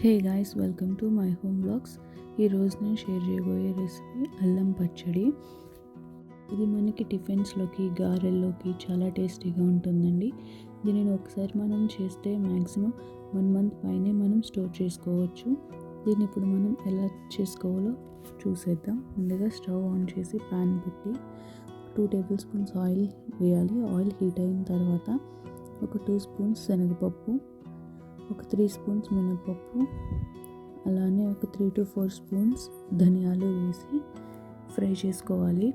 Hey guys, welcome to my home blogs. ఈరోజు నేను share చేయబోయే రెసిపీ అల్లం పచ్చడి. ఇది మనకి టిఫిన్స్లోకి, గారెల్లోకి చాలా టేస్టీగా ఉంటుందండి. దీనిని ఒకసారి మనం చేస్తే మ్యాక్సిమం 1 మంత్ పైనే మనం స్టోర్ చేసుకోవచ్చు. దీన్ని ఇప్పుడు మనం ఎలా చేసుకోవాలో చూసేద్దాం. ముందుగా స్టవ్ ఆన్ చేసి ప్యాన్ పెట్టి 2 టేబుల్ స్పూన్స్ ఆయిల్ వేయాలి. ఆయిల్ హీట్ అయిన తర్వాత ఒక 2 స్పూన్స్ శనగపప్పు, ఒక 3 స్పూన్స్ మినపప్పు, అలానే ఒక 3 to 4 స్పూన్స్ ధనియాలు వేసి ఫ్రై చేసుకోవాలి.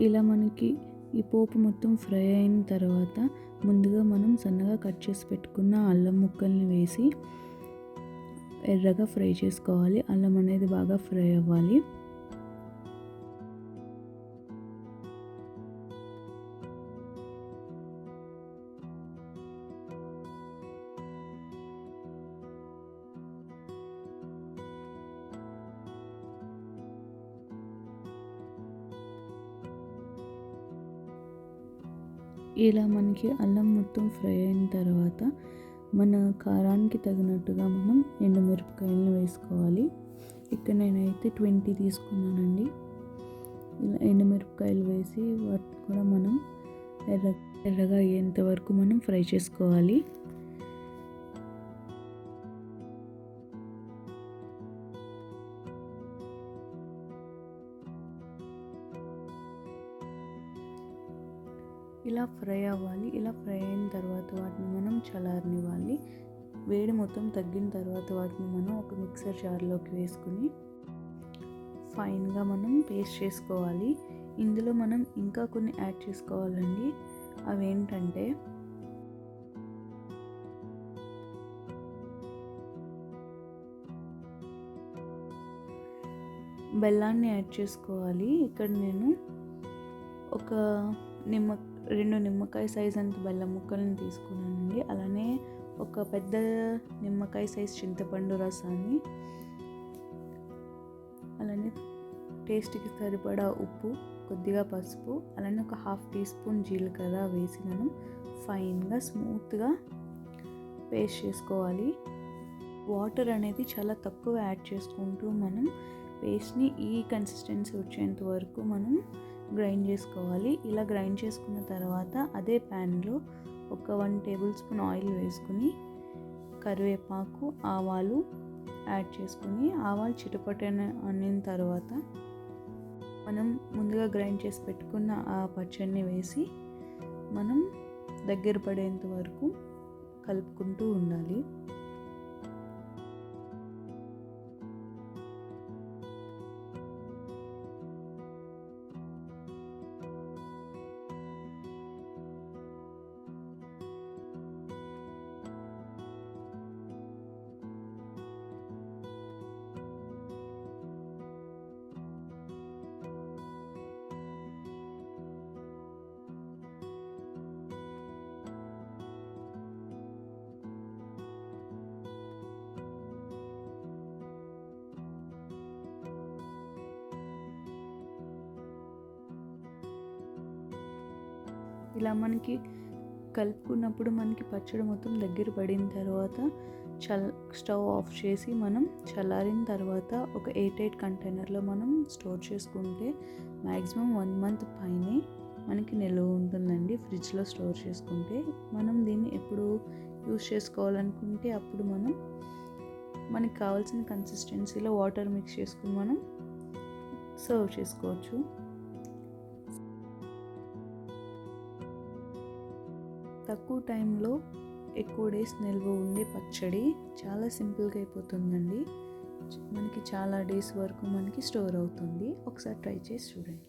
ఇలా మనకి ఈ పోపు మొత్తం ఫ్రై అయిన తర్వాత ముందుగా మనం సన్నగా కట్ చేసి పెట్టుకున్న అల్లం ముక్కల్ని వేసి ఎర్రగా ఫ్రై చేసుకోవాలి. అల్లం అనేది బాగా ఫ్రై అవ్వాలి. ఇలా మనకి అల్లం మొత్తం ఫ్రై అయిన తర్వాత మన కారానికి తగినట్టుగా మనం ఎండుమిరపకాయలను వేసుకోవాలి. ఇక్కడ నేనైతే 20 తీసుకున్నానండి. ఇలా ఎండుమిరపకాయలు వేసి వాటిని కూడా మనం ఎర్రగా అయ్యేంత వరకు మనం ఫ్రై చేసుకోవాలి. ఇలా ఫ్రై అవ్వాలి. ఇలా ఫ్రై అయిన తర్వాత వాటిని మనం చల్లారనివ్వాలి. వేడి మొత్తం తగ్గిన తర్వాత వాటిని మనం ఒక మిక్సర్ జార్లోకి వేసుకుని ఫైన్గా మనం పేస్ట్ చేసుకోవాలి. ఇందులో మనం ఇంకా కొన్ని యాడ్ చేసుకోవాలండి. అవేంటంటే బెల్లాన్ని యాడ్ చేసుకోవాలి. ఇక్కడ నేను ఒక 2 నిమ్మకాయ సైజ్ అంత బెల్లం ముక్కలను తీసుకున్నానండి. అలానే ఒక పెద్ద నిమ్మకాయ సైజ్ చింతపండు రసాన్ని, అలానే టేస్ట్కి సరిపడా ఉప్పు, కొద్దిగా పసుపు, అలానే ఒక 1/2 టీ స్పూన్ జీలకర్ర వేసి మనం ఫైన్గా స్మూత్గా పేస్ట్ చేసుకోవాలి. వాటర్ అనేది చాలా తక్కువ యాడ్ చేసుకుంటూ మనం పేస్ట్ని ఈ కన్సిస్టెన్సీ వచ్చేంత వరకు మనం గ్రైండ్ చేసుకోవాలి. ఇలా గ్రైండ్ చేసుకున్న తర్వాత అదే ప్యాన్లో ఒక 1 టేబుల్ స్పూన్ ఆయిల్ వేసుకుని కరివేపాకు, ఆవాలు యాడ్ చేసుకుని ఆవాలు చిటపటన తర్వాత మనం ముందుగా గ్రైండ్ చేసి పెట్టుకున్న ఆ పచ్చడిని వేసి మనం దగ్గర పడేంత వరకు కలుపుకుంటూ ఉండాలి. ఇలా మనకి కలుపుకున్నప్పుడు మనకి పచ్చడి మొత్తం దగ్గర పడిన తర్వాత స్టవ్ ఆఫ్ చేసి మనం చల్లారిన తర్వాత ఒక ఎయిర్ టైట్ కంటైనర్లో మనం స్టోర్ చేసుకుంటే మ్యాక్సిమం 1 మంత్ పైనే మనకి నిల్వ ఉంటుందండి. ఫ్రిడ్జ్లో స్టోర్ చేసుకుంటే మనం దీన్ని ఎప్పుడు యూస్ చేసుకోవాలనుకుంటే అప్పుడు మనకి కావాల్సిన కన్సిస్టెన్సీలో వాటర్ మిక్స్ చేసుకుని మనం సర్వ్ చేసుకోవచ్చు. తక్కువ టైంలో ఎక్కువ డేస్ నిల్వ ఉండే పచ్చడి చాలా సింపుల్గా అయిపోతుందండి. మనకి చాలా డేస్ వరకు మనకి స్టోర్ అవుతుంది. ఒకసారి ట్రై చేసి చూడండి.